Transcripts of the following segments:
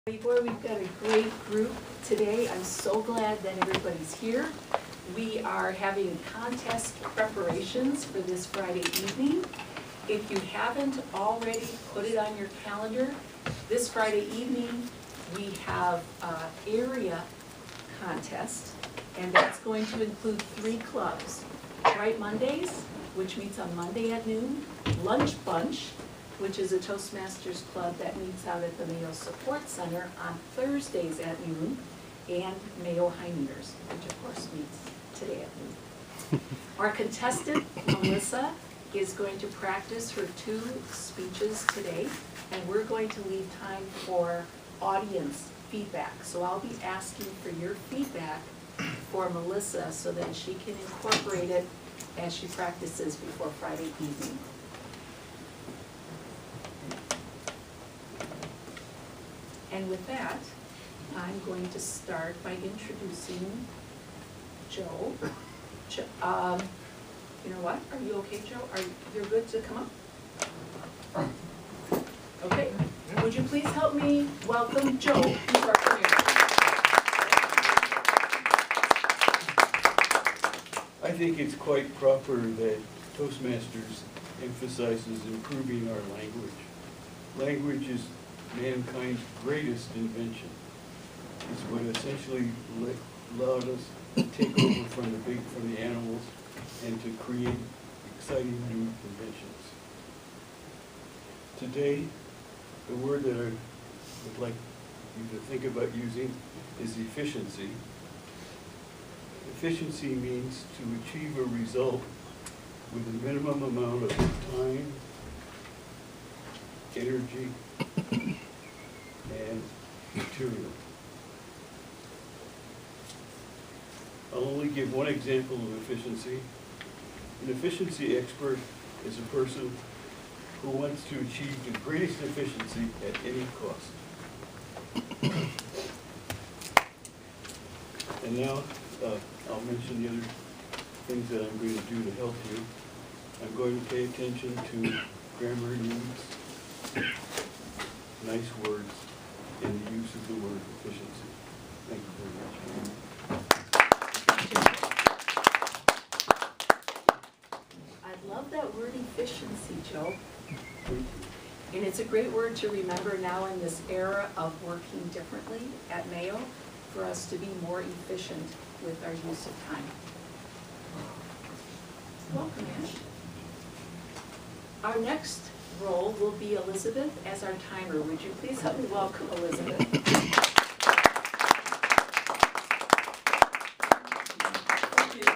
Boy, we've got a great group today. I'm so glad that everybody's here. We are having contest preparations for this Friday evening. If you haven't already put it on your calendar, this Friday evening we have area contest, and that's going to include 3 clubs. Bright Mondays, which meets on Monday at noon, Lunch Bunch, which is a Toastmasters club that meets out at the Mayo Support Center on Thursdays at noon, and Mayo Heiners, which of course meets today at noon. Our contestant, Melissa, is going to practice her 2 speeches today, and we're going to leave time for audience feedback. So I'll be asking for your feedback for Melissa so that she can incorporate it as she practices before Friday evening. And with that, I'm going to start by introducing Joe. You know what? Are you okay, Joe? You're good to come up? Okay. Would you please help me welcome Joe to our community? I think it's quite proper that Toastmasters emphasizes improving our language. Language is mankind's greatest invention. It's what essentially allowed us to take over from the animals and to create exciting new inventions. Today, the word that I would like you to think about using is efficiency. Efficiency means to achieve a result with a minimum amount of time, energy, and material. I'll only give one example of efficiency. An efficiency expert is a person who wants to achieve the greatest efficiency at any cost. And now I'll mention the other things that I'm going to do to help you. I'm going to pay attention to grammar needs, nice words, and the use of the word efficiency. Thank you very much. I love that word efficiency, Joe. And it's a great word to remember now in this era of working differently at Mayo, for us to be more efficient with our use of time. Welcome, Ash. Our next role will be Elizabeth as our timer. Would you please help me welcome Elizabeth? Thank you.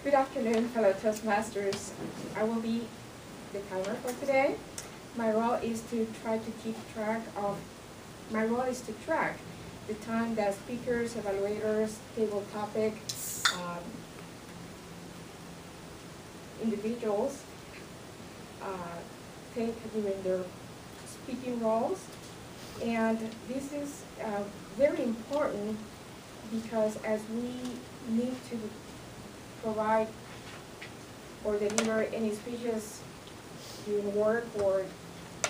Good afternoon, fellow Toastmasters. I will be the timer for today. My role is to track the time that speakers, evaluators, table topic, individuals take during their speaking roles. And this is very important because as we need to provide or deliver any speeches during work or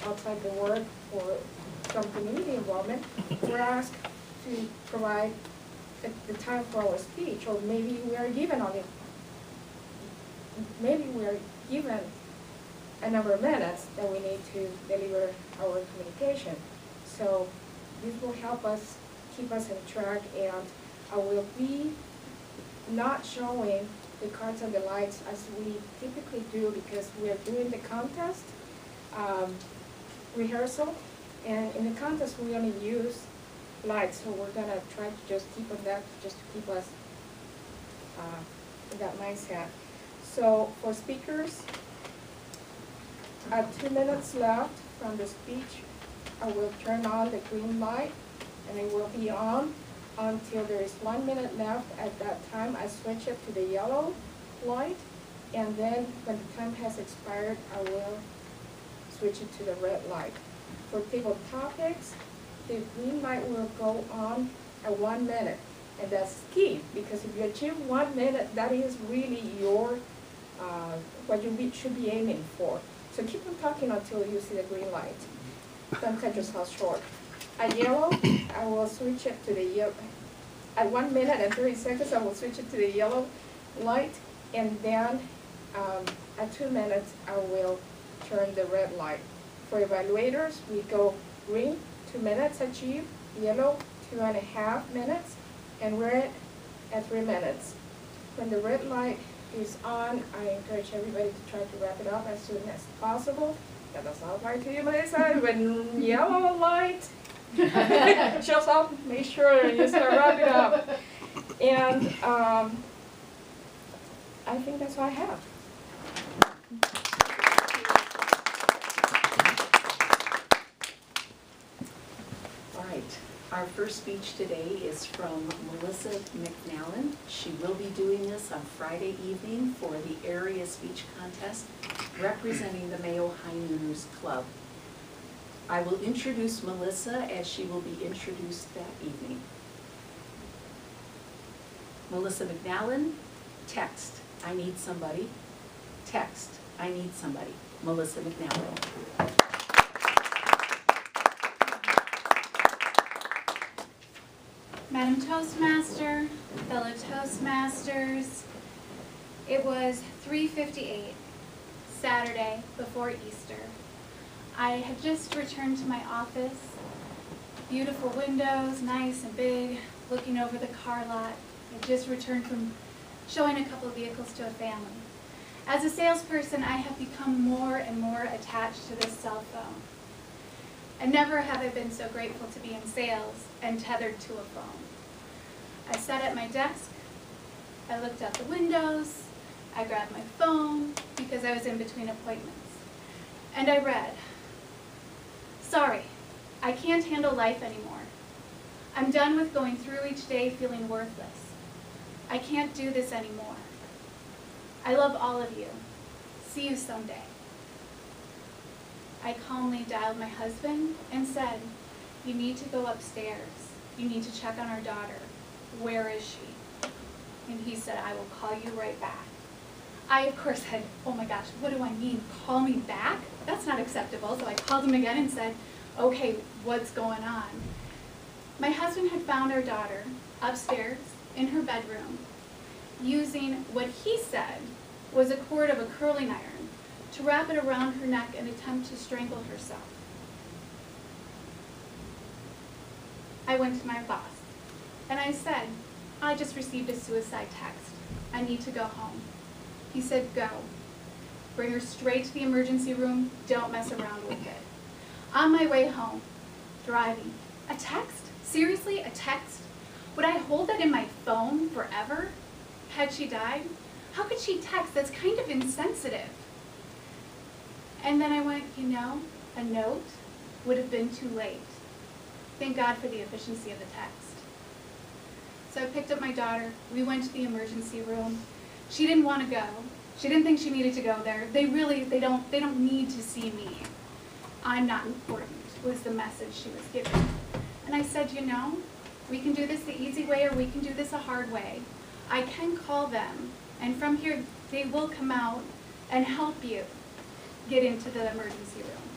outside the work or some community involvement, we're asked to provide the time for our speech, or maybe we are given a number of minutes that we need to deliver our communication. So this will help us keep us on track, and I will be not showing the cards and the lights as we typically do because we are doing the contest rehearsal, and in the contest we only use lights, so we're gonna try to just keep on that, just to keep us in that mindset. So for speakers, at 2 minutes left from the speech, I will turn on the green light, and it will be on until there is 1 minute left. At that time, I switch it to the yellow light, and then when the time has expired, I will switch it to the red light. For table topics, the green light will go on at 1 minute, and that's key because if you achieve 1 minute, that is really your what you should be aiming for. So keep on talking until you see the green light. Don't cut yourself short. At yellow, I will switch it to the yellow. At 1 minute and 30 seconds, I will switch it to the yellow light, and then at 2 minutes, I will turn the red light. For evaluators, we go green, 2 minutes achieved, yellow, 2.5 minutes, and red at 3 minutes. When the red light is on, I encourage everybody to try to wrap it up as soon as possible. That does not apply to you, Melissa. When yellow light shows up, make sure you start wrapping up. And I think that's all I have. All right, our first speech today is from Melissa McNallen. She will be doing this on Friday evening for the area speech contest representing the Mayo High Nooners Club. I will introduce Melissa as she will be introduced that evening. Melissa McNallen, text, I need somebody. Text, I need somebody. Melissa McNallen. Madam Toastmaster, fellow Toastmasters, it was 3:58, Saturday before Easter. I had just returned to my office, beautiful windows, nice and big, looking over the car lot. I just returned from showing a couple of vehicles to a family. As a salesperson, I have become more and more attached to this cell phone. And never have I been so grateful to be in sales and tethered to a phone. I sat at my desk, I looked out the windows, I grabbed my phone because I was in between appointments, and I read, "Sorry, I can't handle life anymore. I'm done with going through each day feeling worthless. I can't do this anymore. I love all of you. See you someday." I calmly dialed my husband and said, "You need to go upstairs. You need to check on our daughter. Where is she?" And he said, "I will call you right back." I, of course, said, "Oh my gosh, what do I mean? Call me back? That's not acceptable." So I called him again and said, "Okay, what's going on?" My husband had found our daughter upstairs in her bedroom using what he said was a cord of a curling iron to wrap it around her neck and attempt to strangle herself. I went to my boss and I said, "I just received a suicide text. I need to go home." He said, "Go. Bring her straight to the emergency room. Don't mess around with it." On my way home, driving, a text? Seriously, a text? Would I hold that in my phone forever? Had she died? How could she text? That's kind of insensitive. And then I went, you know, a note would have been too late. Thank God for the efficiency of the text. So I picked up my daughter. We went to the emergency room. She didn't want to go. She didn't think she needed to go there. They don't need to see me. I'm not important, was the message she was given. And I said, you know, we can do this the easy way or we can do this a hard way. I can call them, and from here they will come out and help you get into the emergency room.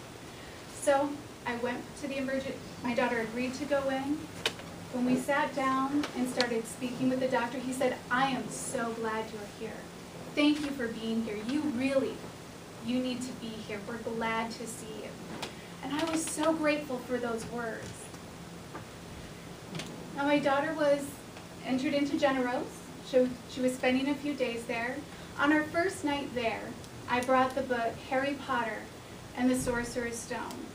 So I went to the my daughter agreed to go in. When we sat down and started speaking with the doctor, he said, "I am so glad you're here. Thank you for being here. You need to be here. We're glad to see you." And I was so grateful for those words. Now my daughter was entered into Generose. She was spending a few days there. On our first night there, I brought the book Harry Potter and the Sorcerer's Stone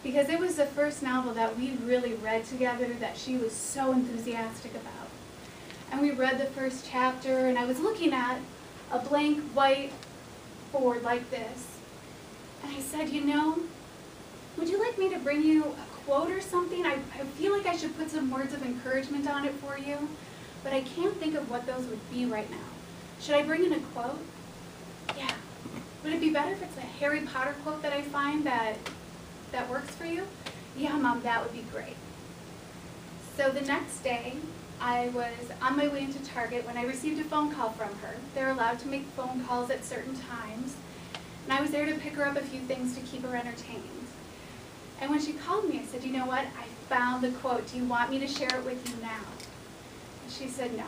because it was the first novel that we really read together that she was so enthusiastic about. And we read the first chapter, and I was looking at a blank white board like this. And I said, you know, would you like me to bring you a quote or something? I feel like I should put some words of encouragement on it for you, but I can't think of what those would be right now. Should I bring in a quote? Yeah. Would it be better if it's a Harry Potter quote that I find that works for you? Yeah, Mom, that would be great. So the next day, I was on my way into Target when I received a phone call from her. They're allowed to make phone calls at certain times. And I was there to pick her up a few things to keep her entertained. And when she called me, I said, you know what, I found the quote. Do you want me to share it with you now? And she said, no.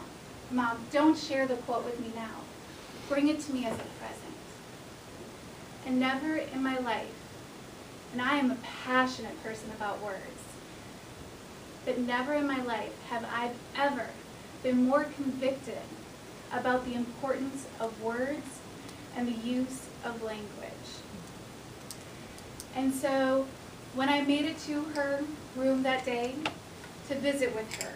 Mom, don't share the quote with me now. Bring it to me as a present. And never in my life, and I am a passionate person about words, but never in my life have I ever been more convicted about the importance of words and the use of language. And so when I made it to her room that day to visit with her,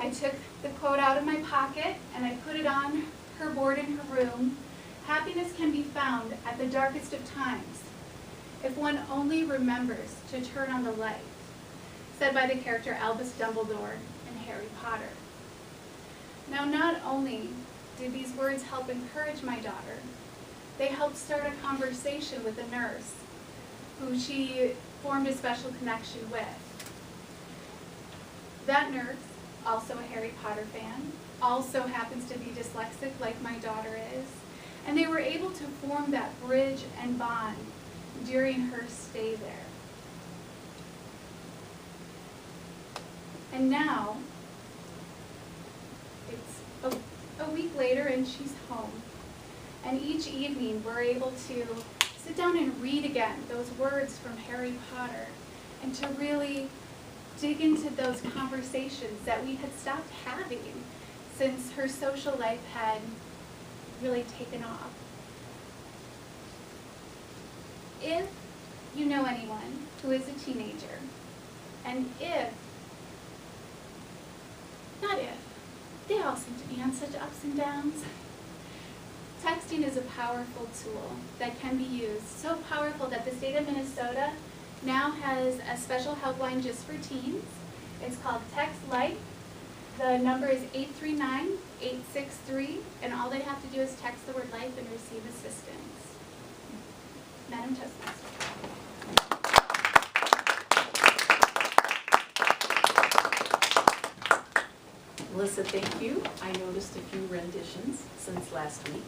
I took the quote out of my pocket and I put it on her board in her room. Happiness can be found at the darkest of times if one only remembers to turn on the light, said by the character Albus Dumbledore in Harry Potter. Now, not only did these words help encourage my daughter, they helped start a conversation with a nurse who she formed a special connection with. That nurse, also a Harry Potter fan, also happens to be dyslexic like my daughter is, and they were able to form that bridge and bond during her stay there. And now, it's a week later and she's home. And each evening we're able to sit down and read again those words from Harry Potter and to really dig into those conversations that we had stopped having since her social life had really taken off. If you know anyone who is a teenager, and not if, they all seem to be on such ups and downs. Texting is a powerful tool that can be used, so powerful that the state of Minnesota now has a special helpline just for teens. It's called Text Life. The number is 839-863, and all they have to do is text the word life and receive assistance. Madam Toastmaster. Melissa, thank you. I noticed a few renditions since last week.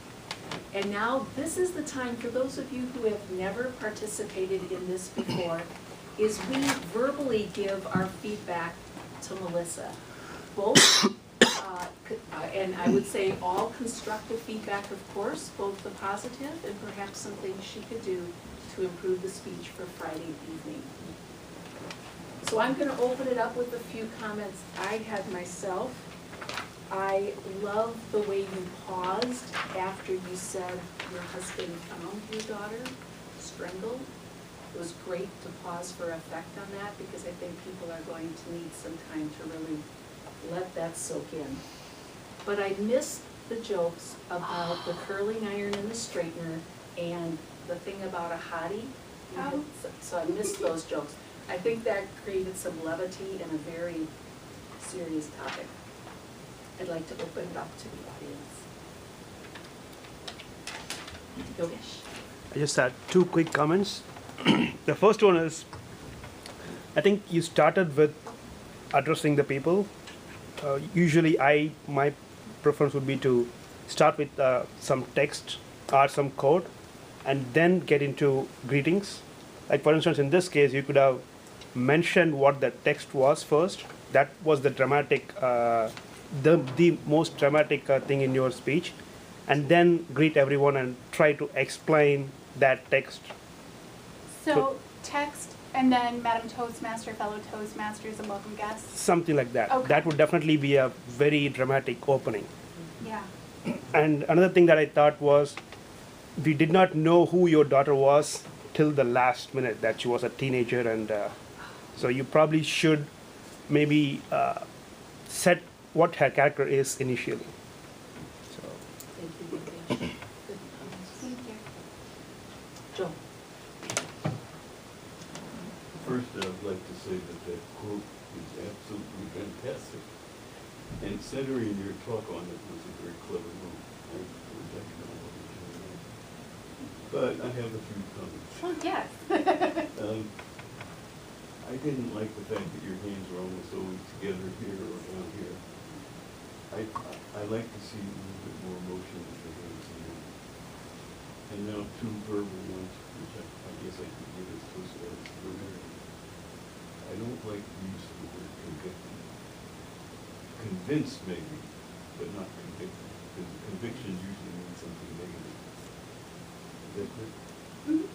And now this is the time for those of you who have never participated in this before, is we verbally give our feedback to Melissa. Both, and I would say all constructive feedback, of course, both the positive and perhaps some things she could do to improve the speech for Friday evening. So I'm going to open it up with a few comments I had myself. I love the way you paused after you said your husband found your daughter strangled. It was great to pause for effect on that because I think people are going to need some time to really let that soak in. But I missed the jokes about the curling iron and the straightener and the thing about a hottie. Oh. So I missed those jokes. I think that created some levity in a very serious topic. I'd like to open it up to the audience. Yogesh. I just had two quick comments. The first one is, I think you started with addressing the people. Usually my preference would be to start with some text or some code and then get into greetings. Like for instance, in this case, you could have mentioned what the text was first. That was the dramatic, the most dramatic thing in your speech, and then greet everyone and try to explain that text. So text and then Madam Toastmaster, fellow Toastmasters, and welcome guests. Something like that. Okay. That would definitely be a very dramatic opening. Yeah. And another thing that I thought was, we did not know who your daughter was till the last minute, that she was a teenager, and so you probably should maybe set what her character is initially. So. Thank you, Yogesh. Good comments. Thank you. Joe. First, I'd like to say that that quote is absolutely fantastic. And centering your talk on it was a very clever move. I would like to know what you're doing. But I have a few comments. Well, yes. I didn't like the fact that your hands were almost always together here or down here. I like to see a little bit more motion with the hands in there. And now two verbal ones, which I guess I could give as close as don't like the use of the word convicted. Convinced maybe, but not convicted, because conviction usually means something negative. Is that clear? Mhm.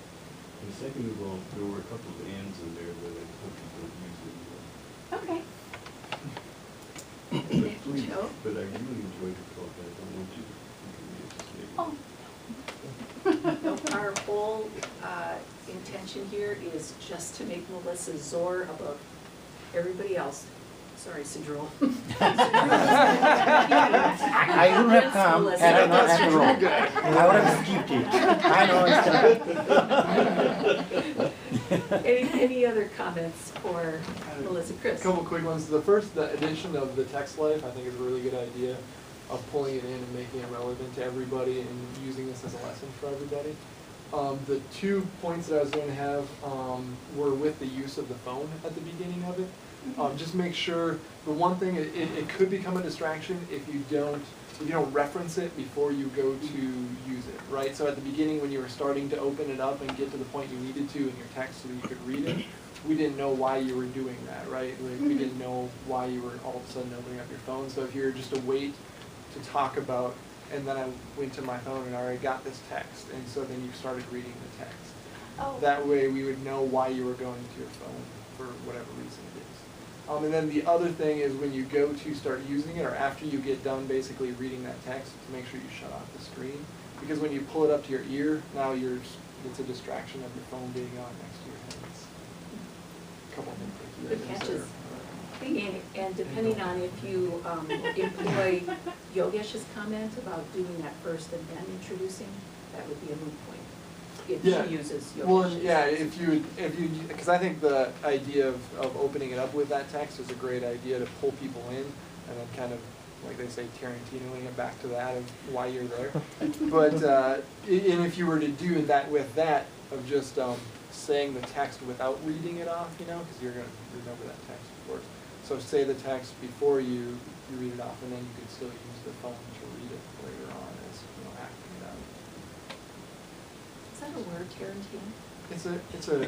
And second of all, there were a couple of ands in there that I hope you don't use anymore. Okay. But please, Joe? but I really enjoyed your talk, I don't want you to think of me as just negative. Oh. Our whole intention here is just to make Melissa soar above everybody else. Sorry, Sidrul. I would have come and I not had the room. I would have skipped it. I know it's Any other comments for Melissa? Chris? A couple quick ones. The first, the addition of the text life, I think is a really good idea of pulling it in and making it relevant to everybody and using this as a lesson for everybody. The 2 points that I was going to have were with the use of the phone at the beginning of it. Just make sure, the one thing, it could become a distraction if you don't reference it before you go to use it, right? So at the beginning when you were starting to open it up and get to the point you needed to in your text so that you could read it, we didn't know why you were doing that, right? Like, we didn't know why you were all of a sudden opening up your phone. So if you're just to wait to talk about, and then I went to my phone and I already got this text, and so then you started reading the text. Oh. That way we would know why you were going to your phone for whatever reason it is. And then the other thing is when you go to start using it, or after you get done basically reading that text, to make sure you shut off the screen. Because when you pull it up to your ear, now it's a distraction of your phone being on next to your head. It's a couple of things. Good catches. And depending on if you employ Yogesh's comment about doing that first and then introducing, that would be a moot point. If Yeah. she uses Yogesh's. Well, yeah, if you, because I think the idea of opening it up with that text is a great idea to pull people in, and then kind of, like they say, Tarantinoing it back to that of why you're there. But, and if you were to do that with that, of just saying the text without reading it off, because you're going to remember that text, of course. So say the text before you read it off, and then you can still use the phone to read it later on as, acting it out. Is that a word, Tarantino? It's a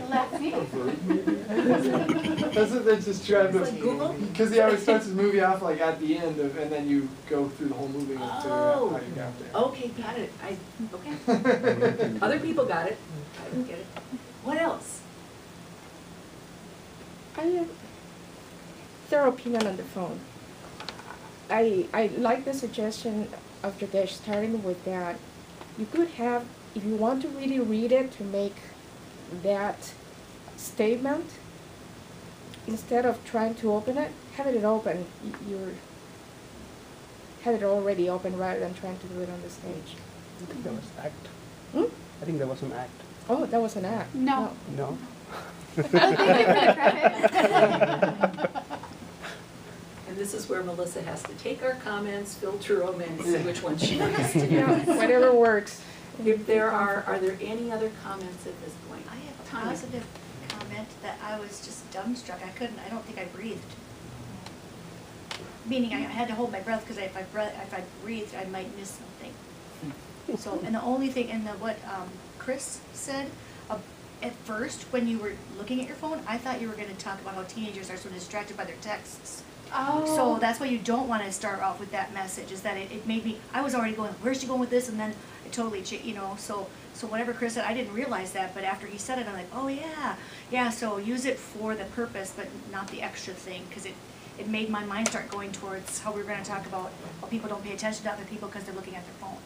Let's see. verb, maybe. That's just trying It's like Google? because he always starts his movie off like at the end of, and then you go through the whole movie to how you got there. Okay, got it. Okay. Other people got it. I didn't get it. What else? I have their opinion on the phone. I like the suggestion of Yogesh starting with that. You could have, if you want to really read it, to make that statement, instead of trying to open it, have it open. Have it already open rather than trying to do it on the stage. I think that was act. Hmm? I think that was an act. Oh, that was an act. No. No? Well, thank you for the credit. And this is where Melissa has to take our comments, filter them, and see which one she wants to Yeah, use. whatever works. If there are there any other comments at this point? I have a Tanya. positive comment that I was just dumbstruck. I don't think I breathed. Meaning I had to hold my breath because if I breathed, I might miss something. So, and the only thing, and what Chris said, at first, when you were looking at your phone, I thought you were gonna talk about how teenagers are so distracted by their texts. Oh. So that's why you don't wanna start off with that message, is that it made me, I was already going, where's she going with this? And then it totally, so whatever Chris said, I didn't realize that, but after he said it, I'm like, oh yeah, so use it for the purpose, but not the extra thing, cause it made my mind start going towards how we were gonna talk about how people don't pay attention to other people because they're looking at their phone.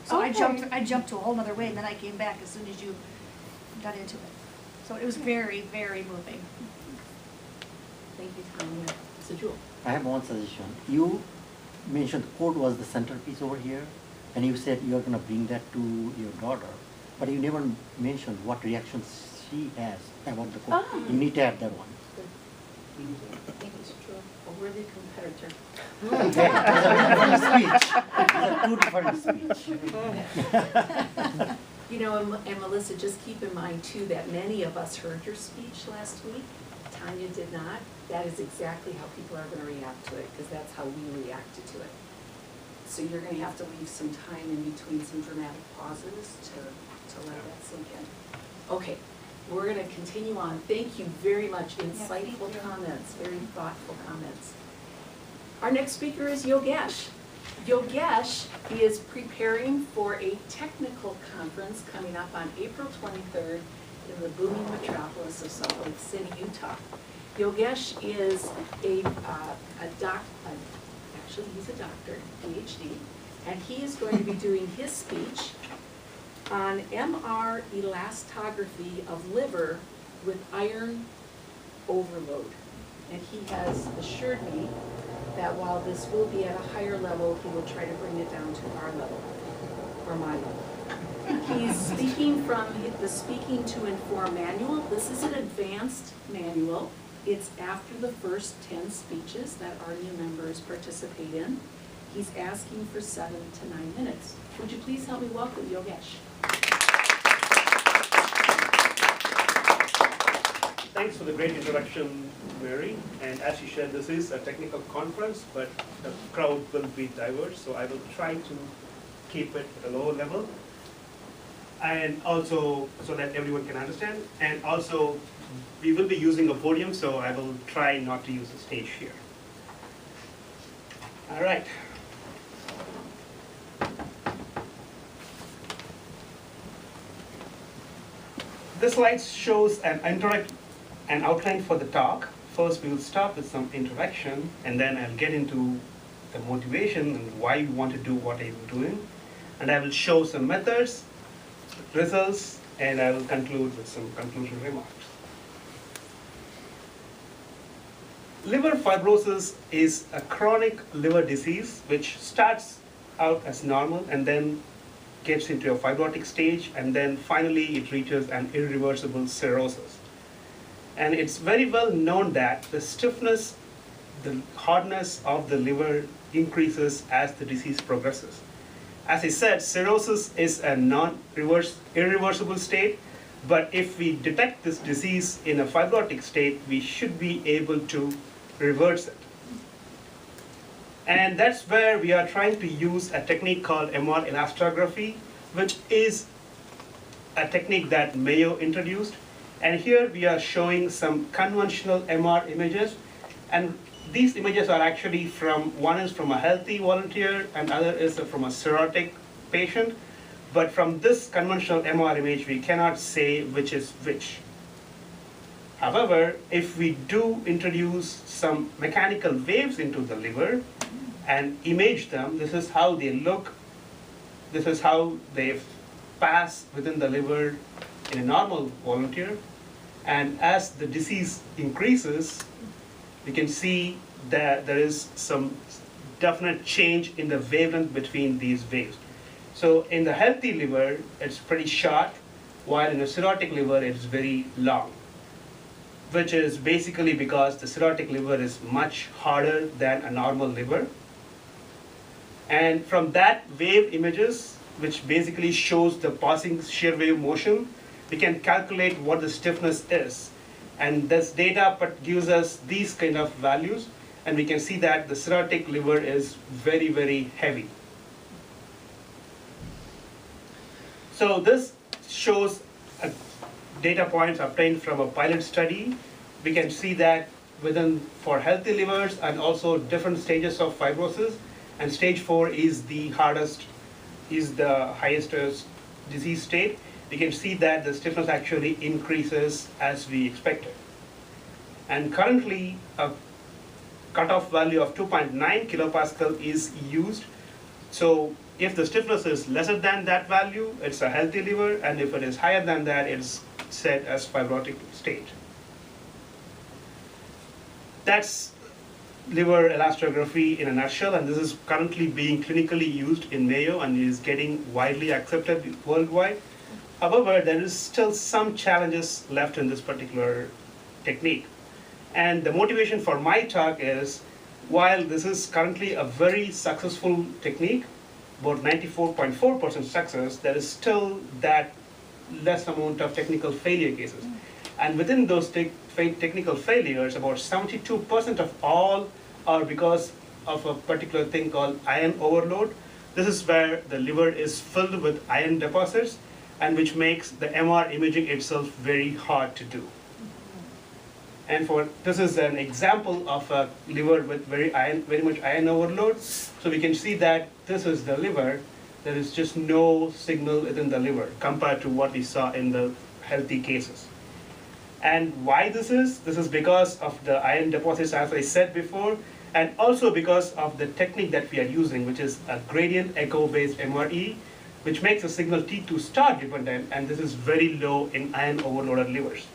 So Okay. I jumped to a whole nother way, and then I came back as soon as you got into it. So it was very, very moving. Thank you, Tanya. So Jewel. I have one suggestion. You mentioned code was the centerpiece over here, and you said you are going to bring that to your daughter, but you never mentioned what reactions she has about the code. Oh. You need to add that one. Thank you, Jewel. A worthy competitor. That's a different speech. It's a two different speech. You know, and Melissa, just keep in mind too that many of us heard your speech last week. Tanya did not. That is exactly how people are going to react to it, because that's how we reacted to it. So you're going to have to leave some time in between some dramatic pauses to let that sink in. Okay, We're going to continue on. Thank you very much. thank Insightful you. comments, very thoughtful comments. Our next speaker is Yogesh. Yogesh is preparing for a technical conference coming up on April 23rd in the booming metropolis of Salt Lake City, Utah. Yogesh is actually he's a doctor, PhD, and he is going to be doing his speech on MR elastography of liver with iron overload. And he has assured me that while this will be at a higher level, he will try to bring it down to our level, or my level. He's speaking from the Speaking to Inform manual. This is an advanced manual. It's after the first 10 speeches that our new members participate in. He's asking for 7 to 9 minutes. Would you please help me welcome Yogesh? Thanks for the great introduction, Mary. And as you said, this is a technical conference, but the crowd will be diverse, so I will try to keep it at a lower level. And also, so that everyone can understand. And also, we will be using a podium, so I will try not to use the stage here. All right. This slide shows an outline for the talk. First, we will start with some introduction, and then I'll get into the motivation and why we want to do what I'm doing. And I will show some methods, results, and I will conclude with some conclusion remarks. Liver fibrosis is a chronic liver disease which starts out as normal and then gets into a fibrotic stage, and then finally it reaches an irreversible cirrhosis. And it's very well known that the stiffness, the hardness of the liver increases as the disease progresses. As I said, cirrhosis is a irreversible state, but if we detect this disease in a fibrotic state, we should be able to reverse it. And that's where we are trying to use a technique called MR elastography, which is a technique that Mayo introduced. And here we are showing some conventional MR images. And these images are actually one is from a healthy volunteer and other is from a cirrhotic patient. But from this conventional MR image, we cannot say which is which. However, if we do introduce some mechanical waves into the liver and image them, this is how they look, this is how they pass within the liver in a normal volunteer. And as the disease increases, we can see that there is some definite change in the wavelength between these waves. So in the healthy liver, it's pretty short, while in a cirrhotic liver, it's very long, which is basically because the cirrhotic liver is much harder than a normal liver. And from that wave images, which basically shows the passing shear wave motion, we can calculate what the stiffness is. And this data gives us these kind of values, and we can see that the cirrhotic liver is very, very heavy. So this shows data points obtained from a pilot study. We can see that for healthy livers and also different stages of fibrosis, and stage 4 is the highest disease state. We can see that the stiffness actually increases as we expected. And currently, a cutoff value of 2.9 kilopascal is used. So if the stiffness is lesser than that value, it's a healthy liver, and if it is higher than that, it's set as fibrotic state. That's liver elastography in a nutshell, and this is currently being clinically used in Mayo and is getting widely accepted worldwide. However, there is still some challenges left in this particular technique. And the motivation for my talk is, while this is currently a very successful technique, about 94.4% success, there is still that less amount of technical failure cases. And within those technical failures, about 72% of all are because of a particular thing called iron overload. This is where the liver is filled with iron deposits, and which makes the MR imaging itself very hard to do. And this is an example of a liver with very much iron overload. So we can see that this is the liver. There is just no signal within the liver compared to what we saw in the healthy cases. And why this is? This is because of the iron deposits, as I said before, and also because of the technique that we are using, which is a gradient echo-based MRE, which makes the signal T2 star dependent, and this is very low in iron overloaded livers.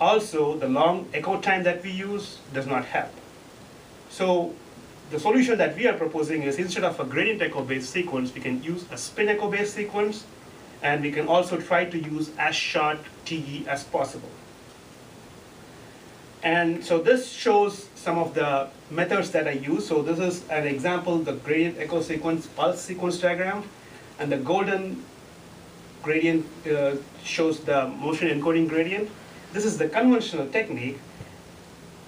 Also, the long echo time that we use does not help. So the solution that we are proposing is, instead of a gradient echo-based sequence, we can use a spin echo-based sequence, and we can also try to use as short TE as possible. And so this shows some of the methods that I use. So this is an example, the gradient echo sequence pulse sequence diagram, and the golden gradient shows the motion encoding gradient. This is the conventional technique,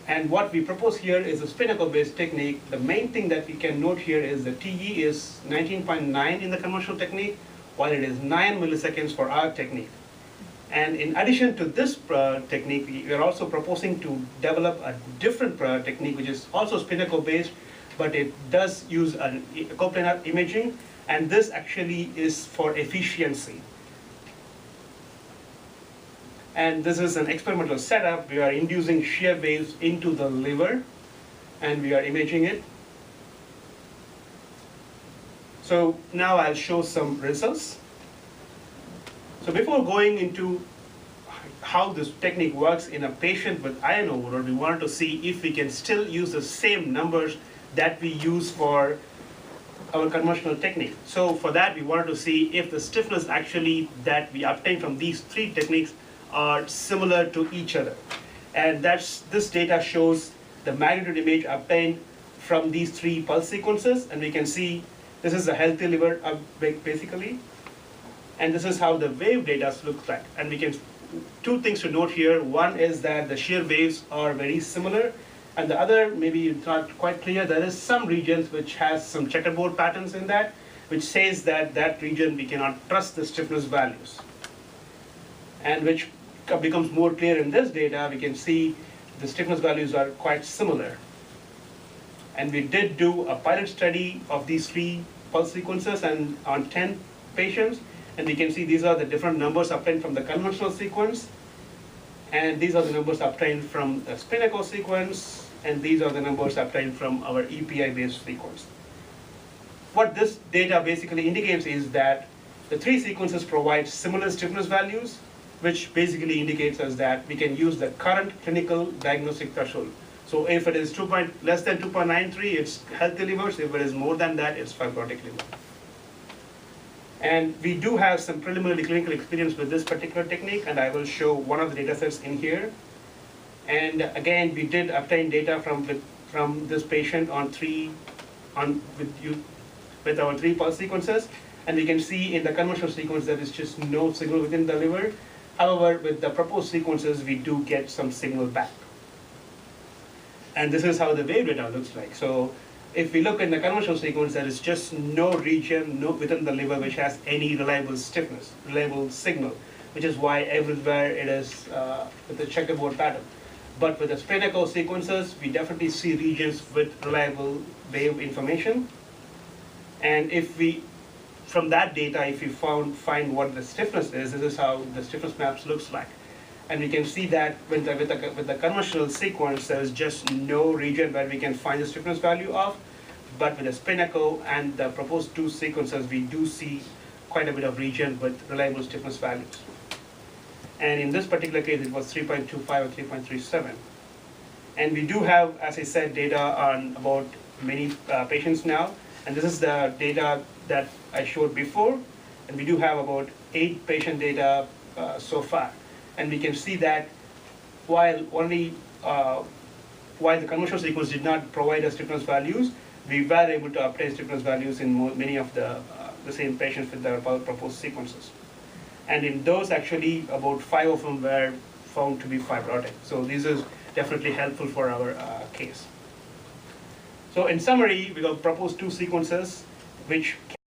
and what we propose here is a spin echo-based technique. The main thing that we can note here is the TE is 19.9 in the conventional technique, while it is 9 milliseconds for our technique. And in addition to this technique, we are also proposing to develop a different technique, which is also spin echo-based, but it does use an coplanar imaging, and this actually is for efficiency. And this is an experimental setup. We are inducing shear waves into the liver, and we are imaging it. So now I'll show some results. So before going into how this technique works in a patient with iron overload, we wanted to see if we can still use the same numbers that we use for our conventional technique. So for that, we wanted to see if the stiffness actually that we obtain from these three techniques are similar to each other. And this data shows the magnitude image obtained from these three pulse sequences, and we can see this is a healthy liver basically, and this is how the wave data looks like. And we can, two things to note here. One is that the shear waves are very similar, and the other, maybe it's not quite clear, there is some regions which has some checkerboard patterns in that, which says that that region we cannot trust the stiffness values. And which becomes more clear in this data. We can see the stiffness values are quite similar. And we did do a pilot study of these three pulse sequences and on 10 patients, and we can see these are the different numbers obtained from the conventional sequence, and these are the numbers obtained from the spin echo sequence, and these are the numbers obtained from our EPI-based sequence. What this data basically indicates is that the three sequences provide similar stiffness values, which basically indicates us that we can use the current clinical diagnostic threshold. So if it is less than 2.93, it's healthy livers. If it is more than that, it's fibrotic liver. And we do have some preliminary clinical experience with this particular technique, and I will show one of the data sets in here. And again, we did obtain data from this patient with our three pulse sequences, and we can see in the conventional sequence there is just no signal within the liver. However, with the proposed sequences, we do get some signal back. And this is how the wave data looks like. So if we look in the conventional sequence, there is just no region within the liver which has any reliable stiffness, reliable signal, which is why everywhere it is with the checkerboard pattern. But with the spin echo sequences, we definitely see regions with reliable wave information. And if we, from that data, if we find what the stiffness is, this is how the stiffness maps looks like. And we can see that with the conventional sequence, there is just no region where we can find the stiffness value of. But with the spin echo and the proposed two sequences, we do see quite a bit of region with reliable stiffness values. And in this particular case, it was 3.25 or 3.37. And we do have, as I said, data on about many patients now. And this is the data that I showed before. And we do have about 8 patient data so far. And we can see that while the conventional sequence did not provide us stiffness values, we were able to obtain stiffness values in many of the same patients with the proposed sequences. And in those, actually, about 5 of them were found to be fibrotic. So this is definitely helpful for our case. So in summary, we have proposed 2 sequences which